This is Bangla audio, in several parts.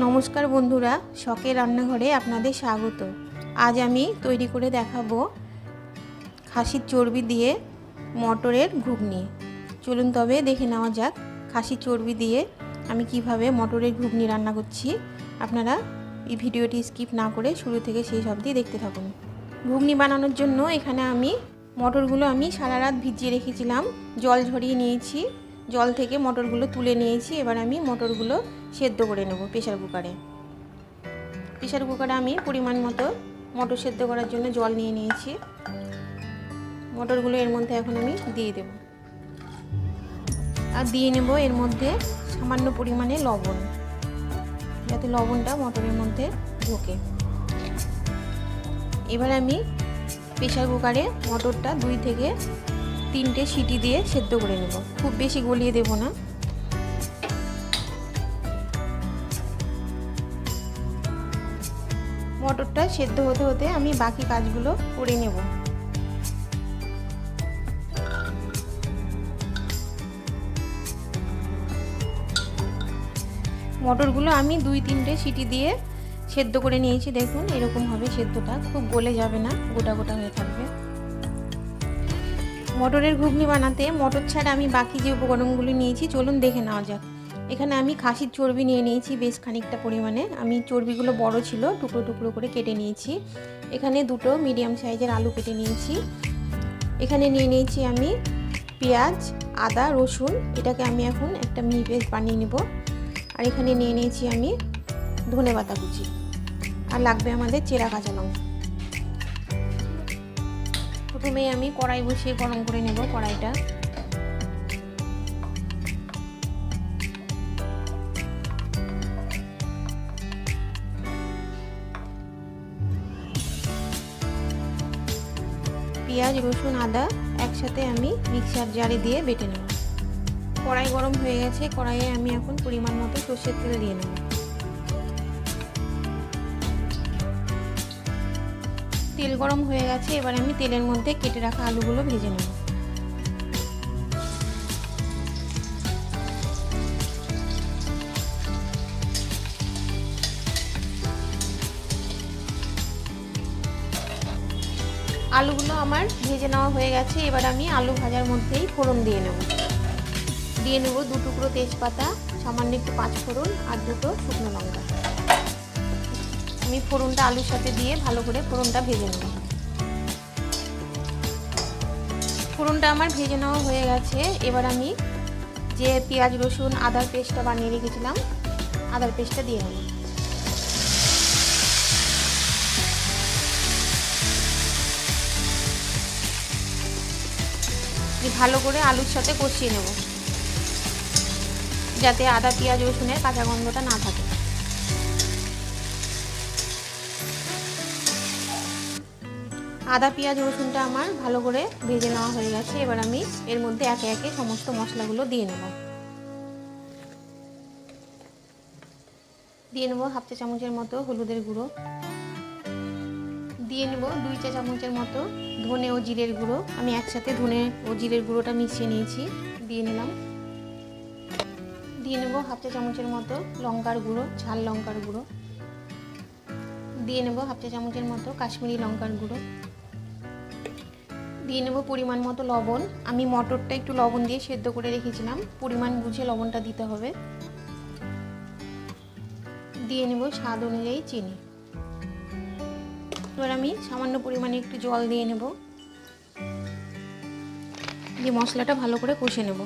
নমস্কার বন্ধুরা, শখের রান্নাঘরে আপনাদের স্বাগত। আজ আমি তৈরি করে দেখাবো খাসির চর্বি দিয়ে মটরের ঘুগনি। চলুন তবে দেখে নেওয়া যাক খাসির চর্বি দিয়ে আমি কিভাবে মটরের ঘুগনি রান্না করছি। আপনারা এই ভিডিওটি স্কিপ না করে শুরু থেকে শেষ অবধি দেখতে থাকুন। ঘুগনি বানানোর জন্য এখানে আমি মটরগুলো সারা রাত ভিজিয়ে রেখেছিলাম, জল ঝরিয়ে নিয়েছি, জল থেকে মটরগুলো তুলে নিয়েছি। এবার আমি মটরগুলো সেদ্ধ করে নেব প্রেসার কুকারে আমি পরিমাণ মতো মটর সেদ্ধ করার জন্য জল নিয়ে নিয়েছি। মটরগুলো এর মধ্যে এখন আমি দিয়ে দেব আর দিয়ে নেব এর মধ্যে সামান্য পরিমাণে লবণ, যাতে লবণটা মটরের মধ্যে ঢোকে। এবার আমি প্রেসার কুকারে মটরটা 2 থেকে 3টে সিটি দিয়ে সেদ্ধ করে নেব, খুব বেশি গলিয়ে দেব না। মটরটা সেদ্ধ হতে হতে আমি বাকি কাজগুলো করে নেব। মটরগুলো আমি 2-3টে সিটি দিয়ে সেদ্ধ করে নিয়েছি। দেখুন এরকম হবে সেদ্ধটা, খুব গলে যাবে না, গোটা গোটা হয়ে থাকবে। মটরের ঘুগনি বানাতে মটর ছাড়া আমি বাকি যে উপকরণগুলো নিয়েছি চলুন দেখে নেওয়া যাক। এখানে আমি খাসির চর্বি নিয়ে নিয়েছি বেশ খানিকটা পরিমাণে। আমি চর্বিগুলো বড় ছিল, টুকরো টুকরো করে কেটে নিয়েছি। এখানে 2টো মিডিয়াম সাইজের আলু কেটে নিয়েছি। এখানে নিয়ে নিয়েছি আমি পেঁয়াজ, আদা, রসুন, এটাকে আমি এখন একটা মিহি পেস্ট বানিয়ে নেব। আর এখানে নিয়ে নিয়েছি আমি ধনেপাতা কুচি, আর লাগবে আমাদের চেরা কাঁচা লঙ্কা। প্রথমে আমি কড়াই বসিয়ে গরম করে নেব কড়াইটা। পেঁয়াজ, রসুন, আদা একসাথে আমি মিক্সার জারে দিয়ে বেটে নেব। কড়াই গরম হয়ে গেছে, কড়াইয়ে আমি এখন পরিমাণ মতো সরষের তেল দিয়ে নেব। তেল গরম হয়ে গেছে, এবার আমি তেলের মধ্যে কেটে রাখা আলুগুলো ভেজে নেব। আলুগুলো আমার ভেজে নেওয়া হয়ে গেছে। এবার আমি আলু ভাজার মধ্যেই ফোড়ন দিয়ে নেব। 2 টুকরো তেজপাতা, সামান্য একটু 5 ফোড়ন আর 2টো শুকনো লঙ্কা। আমি ফোড়নটা আলুর সাথে দিয়ে ভালো করে ফোড়নটা ভেজে নেব। ফোড়নটা আমার ভেজে নেওয়া হয়ে গেছে। এবার আমি যে পেঁয়াজ, রসুন, আদার পেস্টটা বানিয়ে রেখেছিলাম, আদার পেস্টটা দিয়ে নেব। ভালো করে আলুর সাথে কষিয়ে নেব, যাতে আদা, পেঁয়াজ, রসুনের কাঁচা গন্ধটা না থাকে। আদা, পেঁয়াজ, রসুনটা আমার ভালো করে ভেজে নেওয়া হয়ে গেছে। এবার আমি এর মধ্যে একে একে সমস্ত মশলাগুলো দিয়ে নেব। দিয়ে নেব 1/2 চা চামচের মতো হলুদের গুঁড়ো, দিয়ে নেব 2 চা চামচের মতো ধনে ও জিরের গুঁড়ো। আমি একসাথে ধনে ও জিরের গুঁড়োটা মিশিয়ে নিয়েছি, দিয়ে নিলাম। দিয়ে নেব 1/2 চা চামচের মতো লঙ্কার গুঁড়ো, ঝাল লঙ্কার গুঁড়ো। দিয়ে নেব 1/2 চা চামচের মতো কাশ্মীরি লঙ্কার গুঁড়ো। দিয়ে নেব পরিমাণ মতো লবণ। আমি মটরটা একটু লবণ দিয়ে সেদ্ধ করে রেখেছিলাম, পরিমাণ বুঝে লবণটা দিতে হবে। দিয়ে নেব স্বাদ অনুযায়ী চিনি। এবার আমি সামান্য পরিমাণে একটু জল দিয়ে নেব, দিয়ে মশলাটা ভালো করে কষে নেব।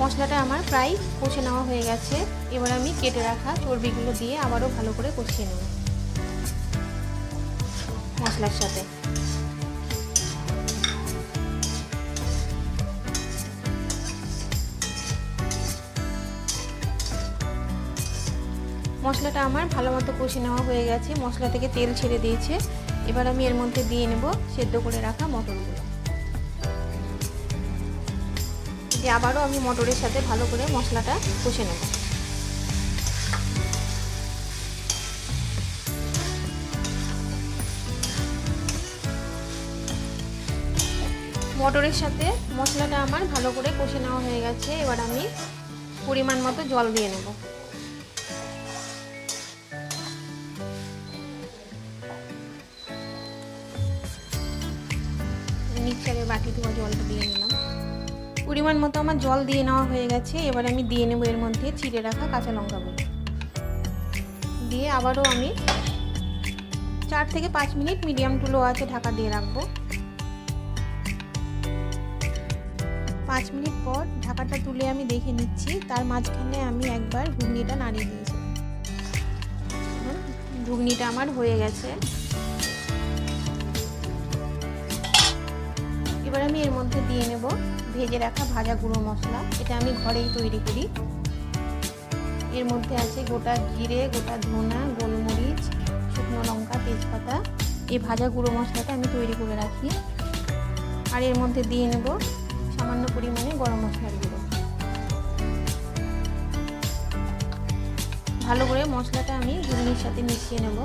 মশলাটা আমার প্রায় কষে নেওয়া হয়ে গেছে। এবার আমি কেটে রাখা চর্বিগুলো দিয়ে আবারও ভালো করে কষিয়ে নেব মশলার সাথে। মশলাটা আমার ভালো মতো কষে নেওয়া হয়ে গেছে, মশলা থেকে তেল ছেড়ে দিয়েছে। এবার আমি এর মধ্যে দিয়ে নেব সেদ্ধ করে রাখা মটরগুলো। দিয়ে আবারও আমি মটরের সাথে ভালো করে মশলাটা কষে নেব। মটরের সাথে মশলাটা আমার ভালো করে কষে নেওয়া হয়ে গেছে। এবার আমি পরিমাণ মতো জল দিয়ে নেব। মিক্সারের বাটি ধোয়া জলটা দিয়ে নিলাম। পরিমাণ মতো আমার জল দিয়ে নেওয়া হয়ে গেছে। এবার আমি দিয়ে নেব এর মধ্যে চিড়ে রাখা কাঁচা লঙ্কাগুলো দিয়ে আবারও আমি 4 থেকে 5 মিনিট মিডিয়াম টু লো আঁচে ঢাকা দিয়ে রাখবো। 5 মিনিট পর ঢাকাটা তুলে আমি দেখে নিচ্ছি। তার মাঝখানে আমি একবার ঘুগনিটা নাড়িয়ে দিয়েছি। ঘুগনিটা আমার হয়ে গেছে। এবার আমি এর মধ্যে দিয়ে নেব ভেজে রাখা ভাজা গুঁড়ো মশলা। এটা আমি ঘরেই তৈরি করি। এর মধ্যে আছে গোটা জিরে, গোটা ধনা, গোলমরিচ, শুকনো লঙ্কা, তেজপাতা। এই ভাজা গুঁড়ো মশলাটা আমি তৈরি করে রাখি। আর এর মধ্যে দিয়ে নেব সামান্য পরিমাণে গরম মশলার গুঁড়ো। ভালো করে মশলাটা আমি ঘুগনির সাথে মিশিয়ে নেব।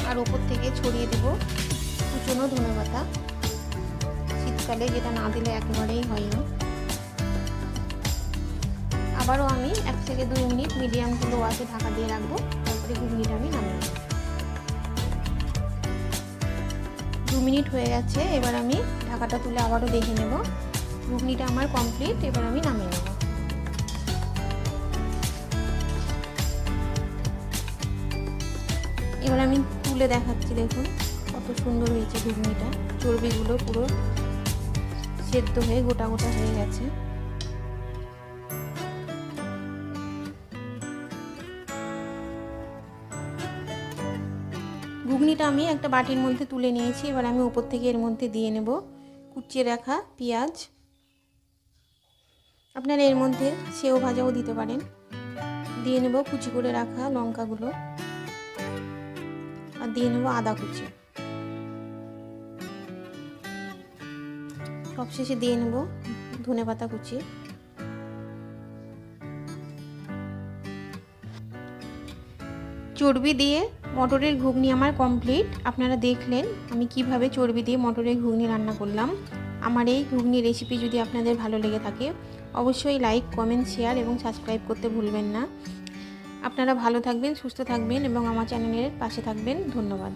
আর ওপর থেকে ছড়িয়ে দেব কুচনো ধনেপাতা। শীতকালে যেটা না দিলে একেবারেই হয় না। আবারও আমি 1 থেকে 2 মিনিট মিডিয়াম টু লো আঁচে ঢাকা দিয়ে রাখবো। তারপরে ঘুগনিটা আমি নামিয়ে নেব। 2 মিনিট হয়ে গেছে। এবার আমি ঢাকাটা তুলে আবারও দেখে নেব। ঘুগনিটা আমার কমপ্লিট। এবার আমি নামিয়ে নেব। এবার আমি তুলে দেখাচ্ছি, দেখুন কত সুন্দর হয়েছে ঘুগনিটা। চর্বিগুলো পুরো সেদ্ধ হয়ে গোটা গোটা হয়ে গেছে। ঘুগনিটা আমি একটা বাটির মধ্যে তুলে নিয়েছি। এবার আমি উপর থেকে এর মধ্যে দিয়ে নেব কুচিয়ে রাখা পেঁয়াজ। আপনারা এর মধ্যে সেও ভাজাও দিতে পারেন। দিয়ে নেব কুচি করে রাখা লঙ্কাগুলো আর দিয়ে নেব আদা কুচি। সবশেষে দিয়ে নেব ধনেপাতা কুচি। চর্বি দিয়ে মটরের ঘুগনি আমার কমপ্লিট। আপনারা দেখলেন আমি কিভাবে চর্বি দিয়ে মটরের ঘুগনি রান্না করলাম। আমার এই ঘুগনি রেসিপি যদি আপনাদের ভালো লেগে থাকে অবশ্যই লাইক, কমেন্ট, শেয়ার এবং সাবস্ক্রাইব করতে ভুলবেন না। আপনারা ভালো থাকবেন, সুস্থ থাকবেন এবং আমার চ্যানেলের পাশে থাকবেন। ধন্যবাদ।